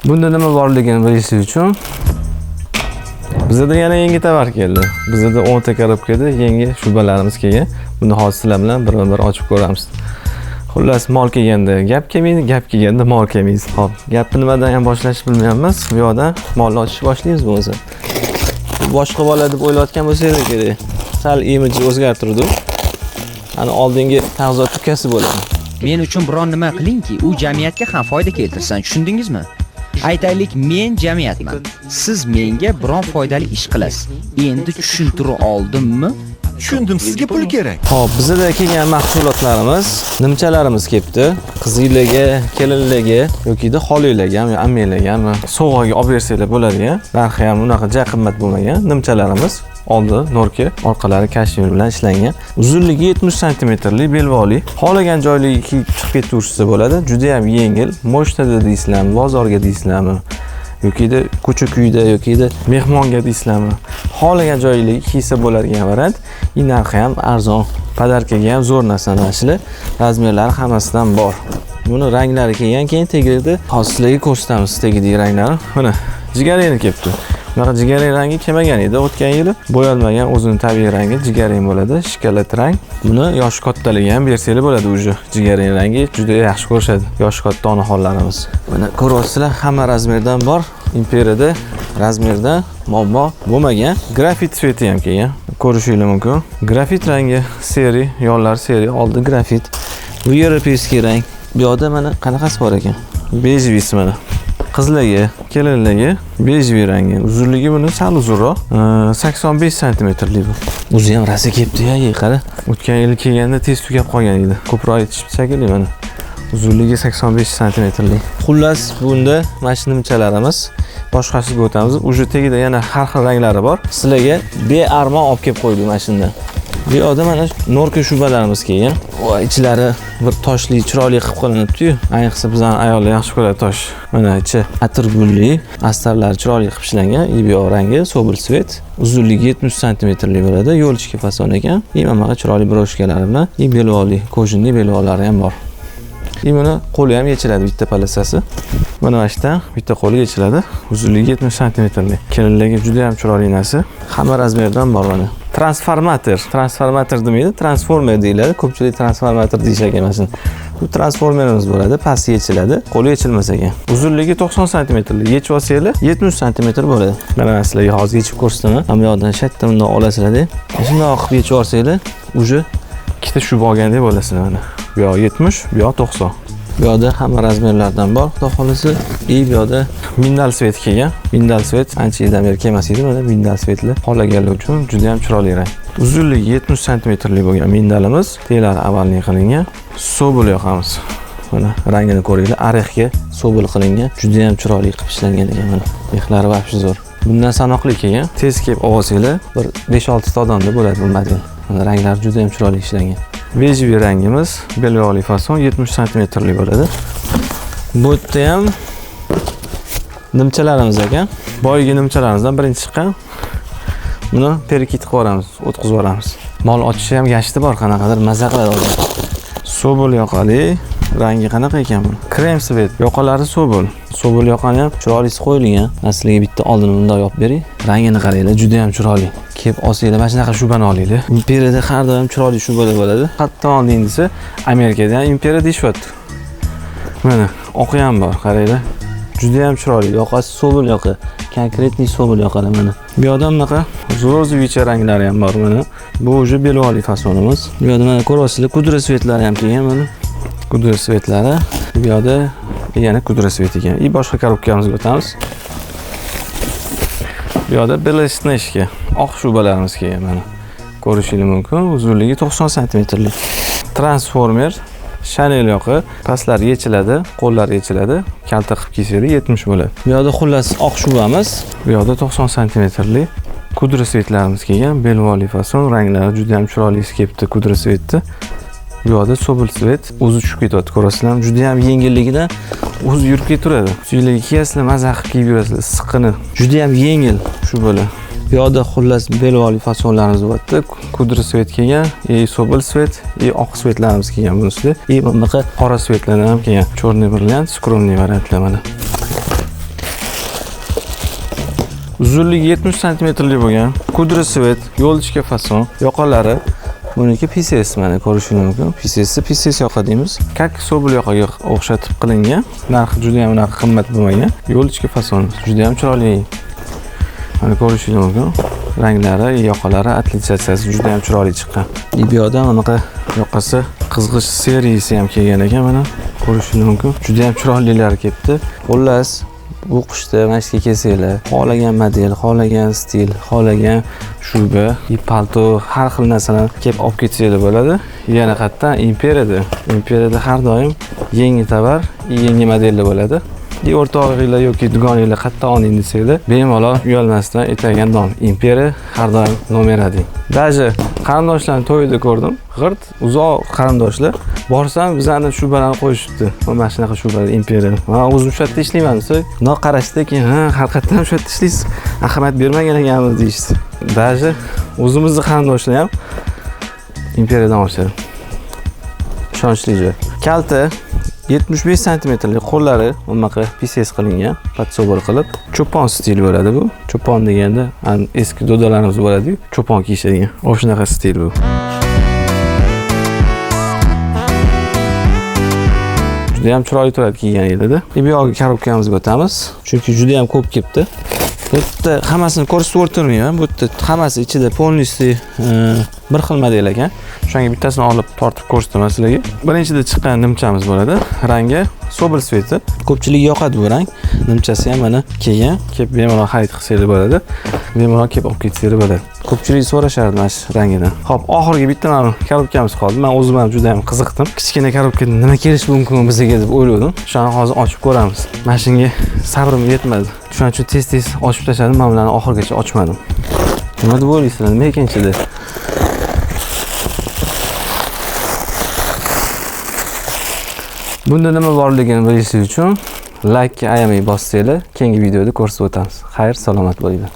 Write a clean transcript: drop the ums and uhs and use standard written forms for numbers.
Bunda nima borligini bilish uchun bizda yana yangi tovar keldi. Bizda 10 ta korobkada yangi shubalarimiz kelgan. Buni hozir sizlar bilan bir ochib ko'ramiz. Xullas, mol kelganda gap kelmaydi, gap kelganda mol kelmaydi. Xo'p, gapni nimadan ham boshlashni bilmayapmiz. Bu yoqda molni ochishni boshlaymiz bo'lsa. Boshqa bola deb o'ylayotgan bo'lsangiz kerak. Sal imiji o'zgartirdi. Ana oldingi tag'zot tukasi bo'ladi. Men uchun biron nima qilingki, u jamiyatga ham foyda keltirsin, tushundingizmi? Aytaylik, men jamiyatman. Siz menga biron foydali ish qilasiz. Endi tushuntira oldimmi? Tushundim, sizga pul kerak. Xo'p, bizda kelgan mahsulotlarimiz, nimchalarimiz kelibdi. Qizinglarga, kelinlarga yoki xolinglarga, ammanglarga sovg'aga olib bersanglar bo'ladigan. Narxi ham unaqa juda qimmat bo'lmagan nimchalarimiz. Oldi norka, orqalari kashmir bilan ishlangan. Uzunligi 70 santimetrlik belvoli. Xohlagan joylarga chiqib ketaversa bo'ladi. Juda ham yengil. Moshtada deysizlarmi, bozorga deysizlarmi? Yoki-da ko'cha-kuyda yoki-da mehmonga deysizlarmi? Xohlagan joylarga kiysa bo'ladigan variant. Narxi ham arzon. Podarkaga ham zo'r narsalar. Razmerlari hammasidan bor. Buni ranglari kelgan, keyin tegirdi. Hozir sizlarga ko'rsatamiz tegidagi ranglarni. Mana jigarrang kelibdi. Bunaqa jigarrang rangi kelmagan edi o'tgan yili. Bo'yalmagan o'zining tabiiy rangi jigarrang bo'ladi, shikolat rang. Buni yosh kattalarga ham bersanglar bo'ladi o'zi. Jigarrang rangi juda yaxshi ko'rishadi yosh katta onaxonlarimiz. Mana ko'ryapsizlar, hamma razmerdan bor. Imperiyada razmerda muammo bo'lmagan. Grafit sveti ham kelgan. Ko'rishingiz mumkin. Grafit rangi seri, yonlar seri, oldi grafit. Bu yevropeyskiy rang. Bu yoqda mana qanaqasi bor ekan? Bejvisi mana. Qizlarga, kelinlarga bejviy rangi. Uzunligi buni sal uzunroq. 85 santimetrlik bu. O'zi ham rasa kelibdi-ya, qara. O'tgan yil kelganda tez tugab qolgan edi. Ko'proq yetishib shekilli mana. Uzunligi 85 santimetrlik. Xullas, bunda mana shu nimchalarimiz. Boshqasiga o'tamiz. Uje tagida yana har xil ranglari bor. Sizlarga bearmon olib kelib qo'ydim mana shundan. Bu yoqda mana norka shubalarimiz kelgan. Va ichlari bir toshli, chiroyli qilib qilinibdi-yu. Ayniqsa bizning ayollar yaxshi ko'radi tosh. Mana ichi atirgulli, astarlari chiroyli qilib ishlangan, ibyo rangi, sobil svet. Uzunligi 70 santimetrlik bo'ladi, yo'lchki fason ekan. Mana chiroyli broshkalari bilan, belvoli, kojinli belvolari ham bor. Buni qo'li ham yechiladi bitta palasasi. Mana shunday bitta qo'li yechiladi. Uzunligi 70 santimetrlik. Kelinlarga juda ham chiroyli narsa. Hamma razmerdan bor mana. Transformator demaydi, transformer deyiladi. Ko'pchilik transformator deyishar ekan. Bu transformerimiz bo'ladi, pastga yechiladi, qo'li yechilmas ekan. Uzunligi 90 santimetrlik. Yechib olsanglar 70 santimetr bo'ladi. Mana sizlarga hozir yechib ko'rsataman. Hamma yoqdan shatda bundoq olasizlar-da. Shunday qilib yechib olsanglar, uje ikkita shu bo'lgandek bo'lasizlar mana. Bu yoq 70, bu yoq 90. Bu yoqda hamma razmerlardan bor, xudo xolisi. Bu yoqda mindal svet kelgan. Mindal svet ancha yildan beri kelmas edi, mana mindal svetlar xohlaganlar uchun juda ham chiroyli rang. Uzunligi 70 santimetrlik bo'lgan mindalimiz, telar avvalning qilingan. Sobil yoqamiz. Mana rangini ko'ringlar, arexga sobil qilingan, juda ham chiroyli qilib ishlangan ekan mana. Mexlari vobshe zo'r. Bundan sanoqli kelgan. Tez kelib olsanglar, bir 5-6 ta odamda bo'ladi bu model. Mana ranglari juda ham chiroyli ishlangan. Bejviy rangimiz, belvoli fason 70 santimetrlik bo'ladi. Bu yerda ham nimchalarimiz ekan. Boyagi nimchalarimizdan birinchi chiqqan. Buni perikit qilib yuboramiz, o'tkazib yuboramiz. Mol ochishi ham gashti bor, qanaqadir maza qiladi odam. Sobil yoqali, rangi qanaqa ekan bu? Krem svet, yoqalari sobil. Sobil yoqani ham chiroylisi qo'yilgan. Asliga bitta oldini bunday yopib bering. Rangini qaranglar, juda ham chiroyli. Kelib olsanglar, mana shunaqa shubani olinglar. Imperiyada har doim chiroyli shubalar bo'ladi. Hatto olding desa, Amerikada ham imperiya deyishyapti. Mana, oqi ham bor, qaranglar. Juda ham chiroyli, yoqasi sobil yoqa. Konkretniy sobil yoqalar mana. Bu yoqda bunaqa zo'rzivicha ranglari ham bor mana. Bu o'sha belvoli fasonimiz. Bu yoqda mana ko'ryapsizlar, kudra svetlari ham kelgan mana. Kudra svetlari. Bu yoqda yana kudra svet ekan. Boshqa korobkamizga o'tamiz. Bu yoqda belesneshka oq shubalarimiz kelgan mana. Ko'rishingiz mumkin. Uzunligi 90 santimetrlik. Transformer Chanel yoqi, pastlari yechiladi, qo'llari yechiladi, kalta qilib kiysanglar 70 bo'ladi. Bu yoqda xullas oq shubamiz, bu yoqda 90 santimetrlik kudra svetlarimiz kelgan, belvoli fason, ranglari juda ham chiroyli kelibdi kudra svetni. Bu yoqda sobil svet o'zi tushib ketadi, ko'rasizlarmi? Juda ham yengilligidan o'zi yurib ketaveradi. Uylarga kiysizlar, maza qilib kiyib yurasizlar, siqqini. Juda ham yengil shu bo'la. Bu yoqda xullas belvoli fasonlarimiz bo'lyapti. Kudra svet kelgan, sobil svet, oq svetlarimiz kelgan bunisida. Bunaqa qora svetlar ham kelgan. Chorniy brilliant, skromniy variantlar mana. Uzunligi 70 santimetrlik bo'lgan. Kudri svet, yo'l ichki fason, yoqalari. Buniki PCS mana ko'rishingiz mumkin. PCS yoqa deymiz. Kak sobul yoqaga o'xshatib qilingan. Narxi juda ham unaqa qimmat bo'lmagan. Yo'l ichki fason juda ham chiroyli. Mana ko'rishingiz mumkin. Ranglari, yoqalari, atletizasiyasi juda ham chiroyli chiqqan. Ibioda anaqa yoqasi qizg'ish seriyasi ham kelgan ekan mana. Ko'rishingiz mumkin. Juda ham chiroylilar kelibdi. Xullas, bu qishda mashqga kelsanglar, xohlagan model, xohlagan stil, xohlagan shuba, palto, har xil narsalarni kelib olib ketsanglar bo'ladi. Yana qayerdan Imperiyada. Imperiyada har doim yangi tovar, yangi modellar bo'ladi. O'rtog'inglar yoki dugoninglar qayerdan oling desanglar, bemalol uyalmasdan aytadigan nom. Imperiya har doim nomerading. Даже qarindoshlarni to'yida ko'rdim. G'irt, uzoq qarindoshlar. Borsam bizlarni shubalarni qo'yishibdi. Mana shunaqa shubalar Imperiya. Men o'zim shu yerda ishlayman desa, "No qarashda keyin, ha, haqiqatan shu yerda ishlaysiz. Ahamiyat bermagan ekanmiz" deyishdi. Даже o'zimizni qarindoshlar ham Imperiyadan olishadi. Ishonchli joy. Kalta 75 santimetrlik qo'llari bunaqa PCS qilingan, patsobor qilib, cho'pon stil bo'ladi bu. Cho'pon deganda eski dodalarimiz bo'ladi-ku, cho'pon kiyishadigan. O'shunaqa stil bu. Juda ham chiroyli turadi kiyganinglarda. Bu yoqqa korobkamizga o'tamiz, chunki juda ham ko'p kelibdi. Bu yerda hammasini ko'rsatib o'tirmayman. Bu yerda hammasi ichida polnisti bir xil model ekan. Shunga bittasini olib tortib ko'rsataman sizlarga. Birinchida chiqqan nimchamiz bo'ladi. Rangi sobel sveti. Ko'pchilik yoqadi bu rang. Nimchasi ham mana kelgan. Kelib bemalol xarid qilsangiz bo'ladi. Bemalol kelib olib ketsangiz bo'ladi. Ko'pchilik so'rashardi mana shu rangidan. Xo'p, oxirgi bitta mana korobkamiz qoldi. Men o'zim ham juda ham qiziqdim. Kichkina korobkada nima kelishi mumkin bizga deb o'yladim. Shuni hozir ochib ko'ramiz. Mana shunga sabrim yetmadi. Shuning uchun tez ochib tashladim. Men ularni oxirigacha ochmadim. Nima deb o'ylaysizlar? Nima ekan ichida? Bunda nima borligini bilishingiz uchun like ga ayamay bossanglar, keyingi videoda ko'rsatib o'tamiz. Xayr, salomat bo'linglar.